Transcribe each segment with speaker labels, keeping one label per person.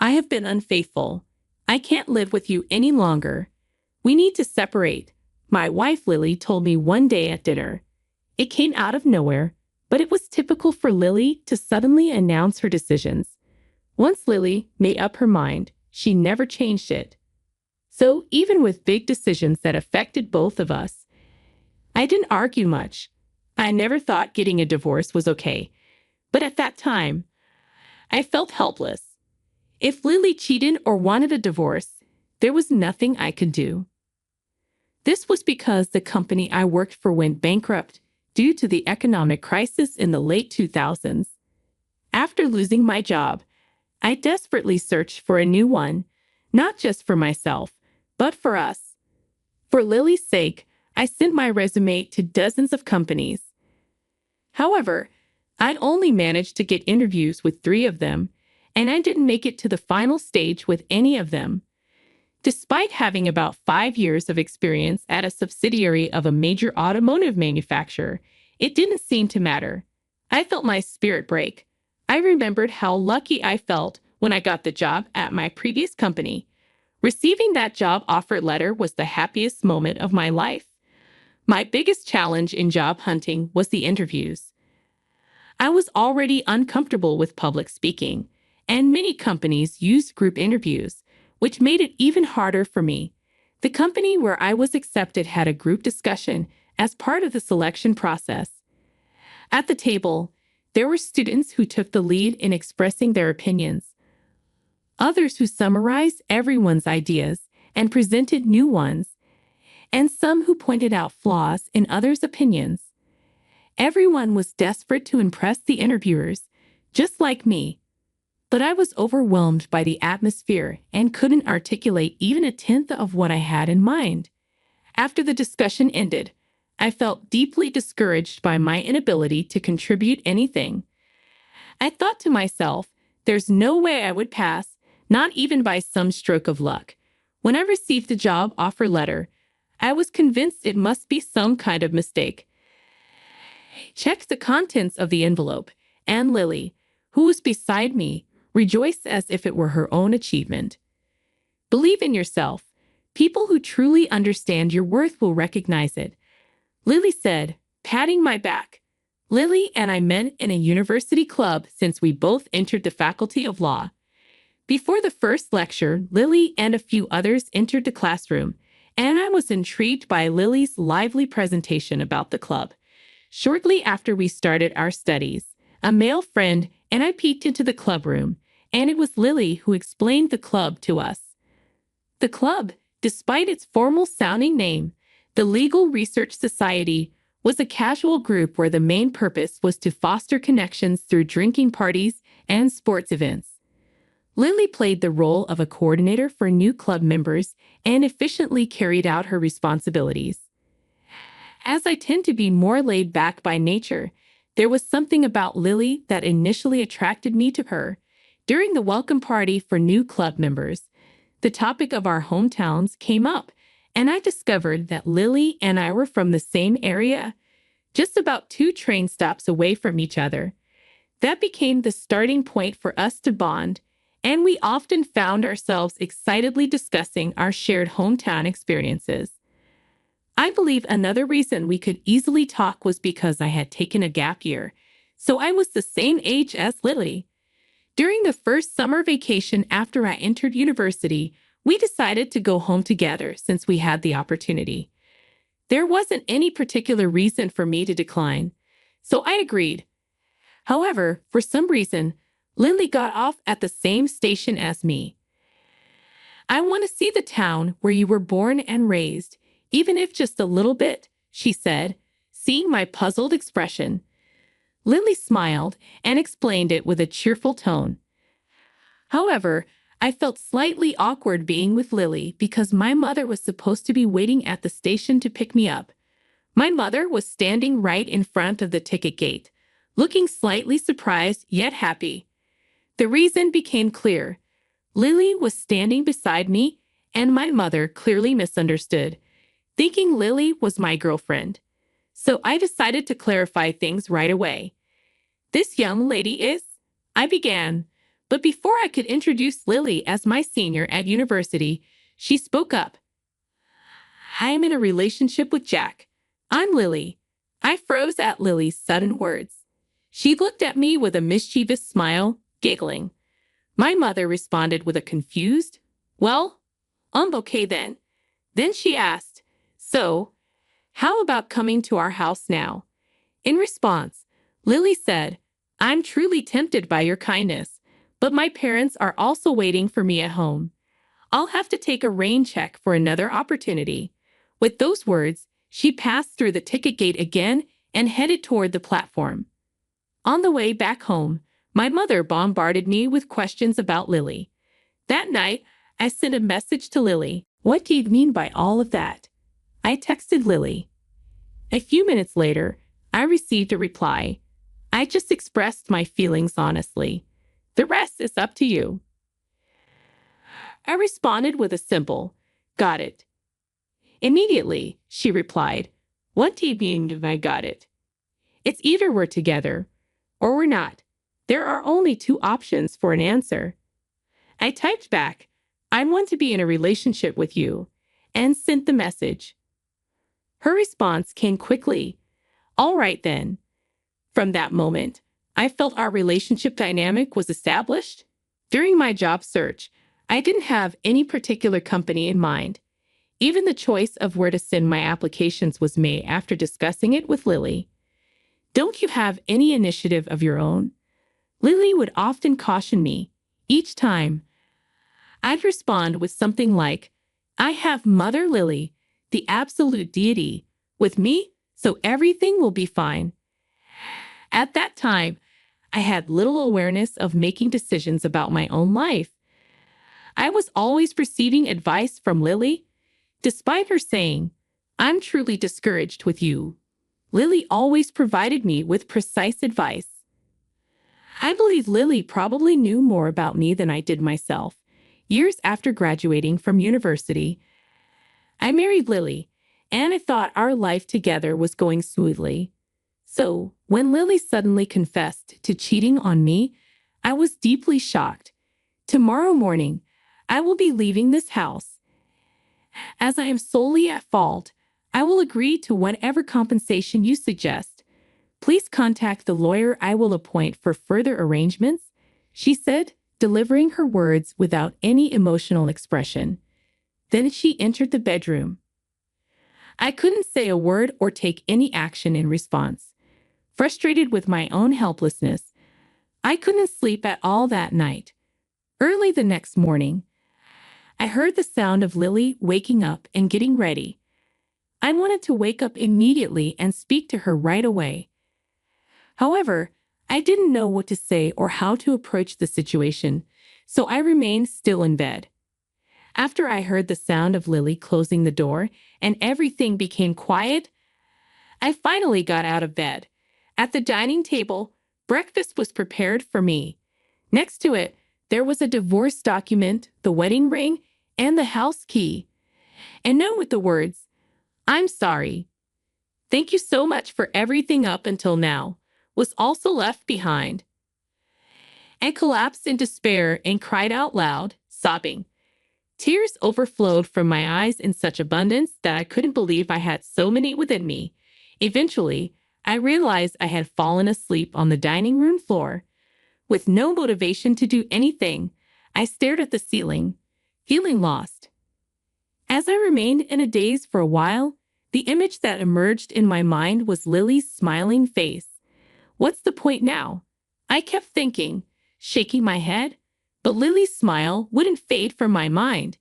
Speaker 1: I have been unfaithful. I can't live with you any longer. We need to separate, my wife Lily told me one day at dinner. It came out of nowhere, but it was typical for Lily to suddenly announce her decisions. Once Lily made up her mind, she never changed it. So even with big decisions that affected both of us, I didn't argue much. I never thought getting a divorce was okay. But at that time, I felt helpless. If Lily cheated or wanted a divorce, there was nothing I could do. This was because the company I worked for went bankrupt due to the economic crisis in the late 2000s. After losing my job, I desperately searched for a new one, not just for myself, but for us. For Lily's sake, I sent my resume to dozens of companies. However, I'd only managed to get interviews with 3 of them, and I didn't make it to the final stage with any of them. Despite having about 5 years of experience at a subsidiary of a major automotive manufacturer, it didn't seem to matter. I felt my spirit break. I remembered how lucky I felt when I got the job at my previous company. Receiving that job offer letter was the happiest moment of my life. My biggest challenge in job hunting was the interviews. I was already uncomfortable with public speaking, and many companies used group interviews, which made it even harder for me. The company where I was accepted had a group discussion as part of the selection process. At the table, there were students who took the lead in expressing their opinions, others who summarized everyone's ideas and presented new ones, and some who pointed out flaws in others' opinions. Everyone was desperate to impress the interviewers, just like me. But I was overwhelmed by the atmosphere and couldn't articulate even a tenth of what I had in mind. After the discussion ended, I felt deeply discouraged by my inability to contribute anything. I thought to myself, there's no way I would pass, not even by some stroke of luck. When I received the job offer letter, I was convinced it must be some kind of mistake. I checked the contents of the envelope, and Lily, who was beside me, rejoiced as if it were her own achievement. Believe in yourself. People who truly understand your worth will recognize it, Lily said, patting my back. Lily and I met in a university club since we both entered the Faculty of Law. Before the first lecture, Lily and a few others entered the classroom, and I was intrigued by Lily's lively presentation about the club. Shortly after we started our studies, a male friend and I peeked into the club room, and it was Lily who explained the club to us. The club, despite its formal-sounding name, the Legal Research Society, was a casual group where the main purpose was to foster connections through drinking parties and sports events. Lily played the role of a coordinator for new club members and efficiently carried out her responsibilities. As I tend to be more laid back by nature, there was something about Lily that initially attracted me to her. During the welcome party for new club members, the topic of our hometowns came up, and I discovered that Lily and I were from the same area, just about 2 train stops away from each other. That became the starting point for us to bond, and we often found ourselves excitedly discussing our shared hometown experiences. I believe another reason we could easily talk was because I had taken a gap year, so I was the same age as Lily. During the first summer vacation after I entered university, we decided to go home together since we had the opportunity. There wasn't any particular reason for me to decline, so I agreed. However, for some reason, Lily got off at the same station as me. I want to see the town where you were born and raised, even if just a little bit, she said, seeing my puzzled expression. Lily smiled and explained it with a cheerful tone. However, I felt slightly awkward being with Lily because my mother was supposed to be waiting at the station to pick me up. My mother was standing right in front of the ticket gate, looking slightly surprised yet happy. The reason became clear. Lily was standing beside me, and my mother clearly misunderstood, thinking Lily was my girlfriend. So I decided to clarify things right away. This young lady is, I began, But before I could introduce Lily as my senior at university, she spoke up. I am in a relationship with Jack. I'm Lily. I froze at Lily's sudden words. She looked at me with a mischievous smile, giggling. My mother responded with a confused, "Well, okay then." Then she asked, "So, how about coming to our house now?" In response, Lily said, "I'm truly tempted by your kindness, but my parents are also waiting for me at home. I'll have to take a rain check for another opportunity." With those words, she passed through the ticket gate again and headed toward the platform. On the way back home, my mother bombarded me with questions about Lily. That night, I sent a message to Lily. "What do you mean by all of that?" I texted Lily. A few minutes later, I received a reply. "I just expressed my feelings honestly. The rest is up to you." I responded with a simple, "Got it." Immediately, she replied, "What do you mean I got it? It's either we're together or we're not. There are only two options for an answer." I typed back, "I want to be in a relationship with you," and sent the message. Her response came quickly. "All right then." From that moment, I felt our relationship dynamic was established. During my job search, I didn't have any particular company in mind. Even the choice of where to send my applications was made after discussing it with Lily. "Don't you have any initiative of your own?" Lily would often caution me. Each time, I'd respond with something like, "I have Mother Lily, the absolute deity, with me, so everything will be fine." At that time, I had little awareness of making decisions about my own life. I was always receiving advice from Lily. Despite her saying, "I'm truly discouraged with you," Lily always provided me with precise advice. I believe Lily probably knew more about me than I did myself. Years after graduating from university, I married Lily, and I thought our life together was going smoothly. So, when Lily suddenly confessed to cheating on me, I was deeply shocked. Tomorrow morning, I will be leaving this house. As I am solely at fault, I will agree to whatever compensation you suggest. Please contact the lawyer I will appoint for further arrangements," she said, delivering her words without any emotional expression. Then she entered the bedroom. I couldn't say a word or take any action in response. Frustrated with my own helplessness, I couldn't sleep at all that night. Early the next morning, I heard the sound of Lily waking up and getting ready. I wanted to wake up immediately and speak to her right away. However, I didn't know what to say or how to approach the situation, so I remained still in bed. After I heard the sound of Lily closing the door and everything became quiet, I finally got out of bed. At the dining table, breakfast was prepared for me. Next to it, there was a divorce document, the wedding ring, and the house key. A note with the words, "I'm sorry. Thank you so much for everything up until now," was also left behind. I collapsed in despair and cried out loud, sobbing. Tears overflowed from my eyes in such abundance that I couldn't believe I had so many within me. Eventually, I realized I had fallen asleep on the dining room floor. With no motivation to do anything, I stared at the ceiling, feeling lost. As I remained in a daze for a while, the image that emerged in my mind was Lily's smiling face. What's the point now? I kept thinking, shaking my head, but Lily's smile wouldn't fade from my mind.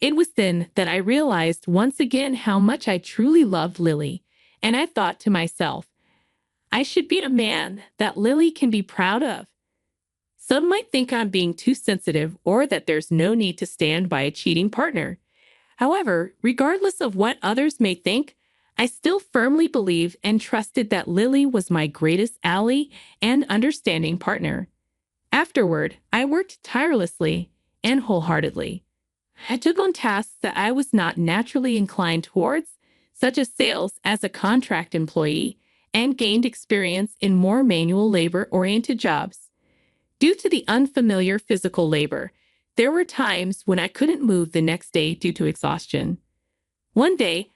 Speaker 1: It was then that I realized once again how much I truly loved Lily, and I thought to myself, I should be a man that Lily can be proud of. Some might think I'm being too sensitive or that there's no need to stand by a cheating partner. However, regardless of what others may think, I still firmly believed and trusted that Lily was my greatest ally and understanding partner. Afterward, I worked tirelessly and wholeheartedly. I took on tasks that I was not naturally inclined towards, such as sales as a contract employee, and gained experience in more manual labor-oriented jobs. Due to the unfamiliar physical labor, there were times when I couldn't move the next day due to exhaustion. One day,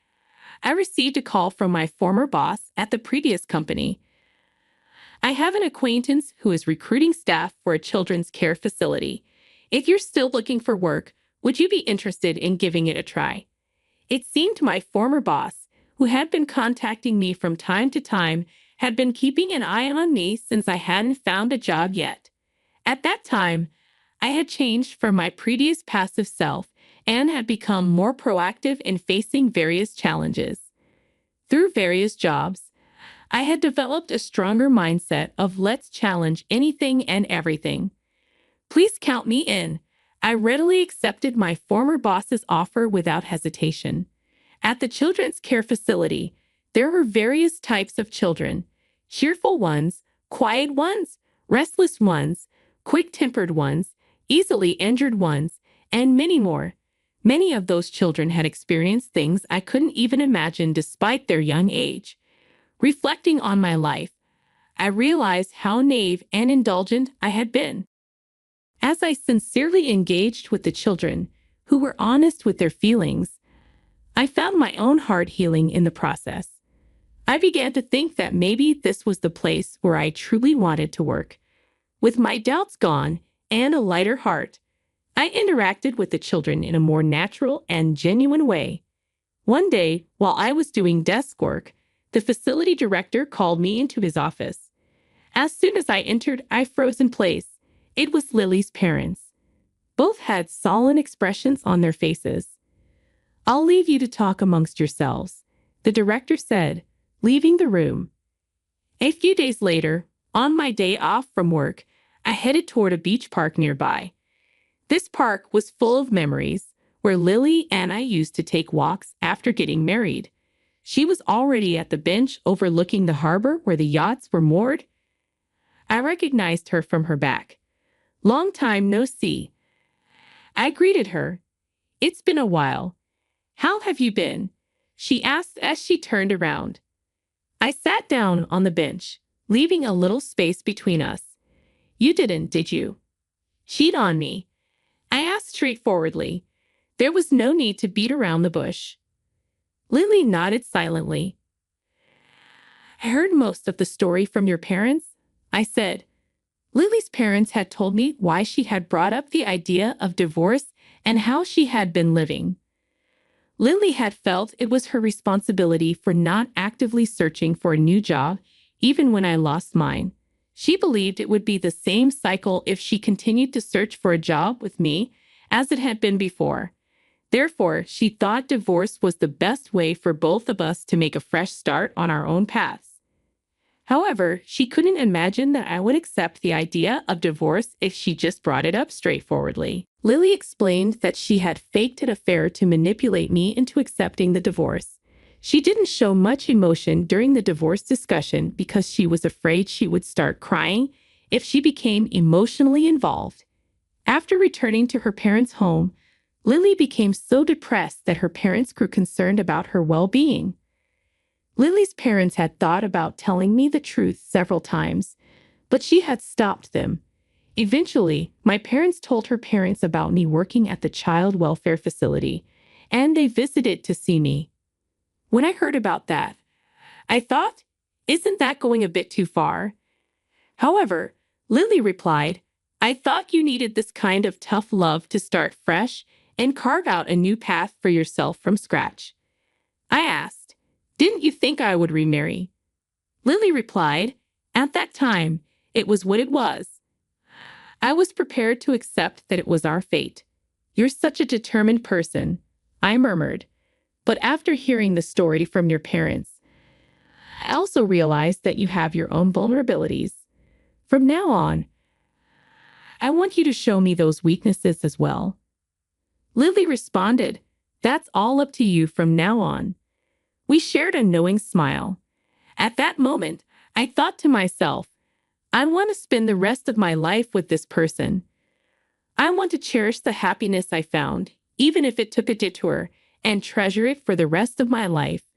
Speaker 1: I received a call from my former boss at the previous company. I have an acquaintance who is recruiting staff for a children's care facility. If you're still looking for work, would you be interested in giving it a try? It seemed my former boss, who had been contacting me from time to time, had been keeping an eye on me since I hadn't found a job yet. At that time, I had changed from my previous passive self and had become more proactive in facing various challenges. Through various jobs, I had developed a stronger mindset of let's challenge anything and everything. Please count me in. I readily accepted my former boss's offer without hesitation. At the children's care facility, there were various types of children: cheerful ones, quiet ones, restless ones, quick-tempered ones, easily injured ones, and many more. Many of those children had experienced things I couldn't even imagine despite their young age. Reflecting on my life, I realized how naive and indulgent I had been. As I sincerely engaged with the children, who were honest with their feelings, I found my own heart healing in the process. I began to think that maybe this was the place where I truly wanted to work. With my doubts gone and a lighter heart, I interacted with the children in a more natural and genuine way. One day, while I was doing desk work, the facility director called me into his office. As soon as I entered, I froze in place. It was Lily's parents. Both had solemn expressions on their faces. "I'll leave you to talk amongst yourselves," the director said, leaving the room. A few days later, on my day off from work, I headed toward a beach park nearby. This park was full of memories, where Lily and I used to take walks after getting married. She was already at the bench overlooking the harbor where the yachts were moored. I recognized her from her back. "Long time no see." I greeted her. "It's been a while. How have you been?" she asked as she turned around. I sat down on the bench, leaving a little space between us. "You didn't, did you? Cheat on me?" I asked straightforwardly. There was no need to beat around the bush. Lily nodded silently. "I heard most of the story from your parents," I said. Lily's parents had told me why she had brought up the idea of divorce and how she had been living. Lily had felt it was her responsibility for not actively searching for a new job, even when I lost mine. She believed it would be the same cycle if she continued to search for a job with me as it had been before. Therefore, she thought divorce was the best way for both of us to make a fresh start on our own paths. However, she couldn't imagine that I would accept the idea of divorce if she just brought it up straightforwardly. Lily explained that she had faked an affair to manipulate me into accepting the divorce. She didn't show much emotion during the divorce discussion because she was afraid she would start crying if she became emotionally involved. After returning to her parents' home, Lily became so depressed that her parents grew concerned about her well-being. Lily's parents had thought about telling me the truth several times, but she had stopped them. Eventually, my parents told her parents about me working at the child welfare facility, and they visited to see me. When I heard about that, I thought, isn't that going a bit too far? However, Lily replied, "I thought you needed this kind of tough love to start fresh and carve out a new path for yourself from scratch." I asked, "Didn't you think I would remarry?" Lily replied, "At that time, it was what it was. I was prepared to accept that it was our fate." "You're such a determined person," I murmured. "But after hearing the story from your parents, I also realized that you have your own vulnerabilities. From now on, I want you to show me those weaknesses as well." Lily responded, "That's all up to you from now on." We shared a knowing smile. At that moment, I thought to myself, I want to spend the rest of my life with this person. I want to cherish the happiness I found, even if it took a detour, and treasure it for the rest of my life.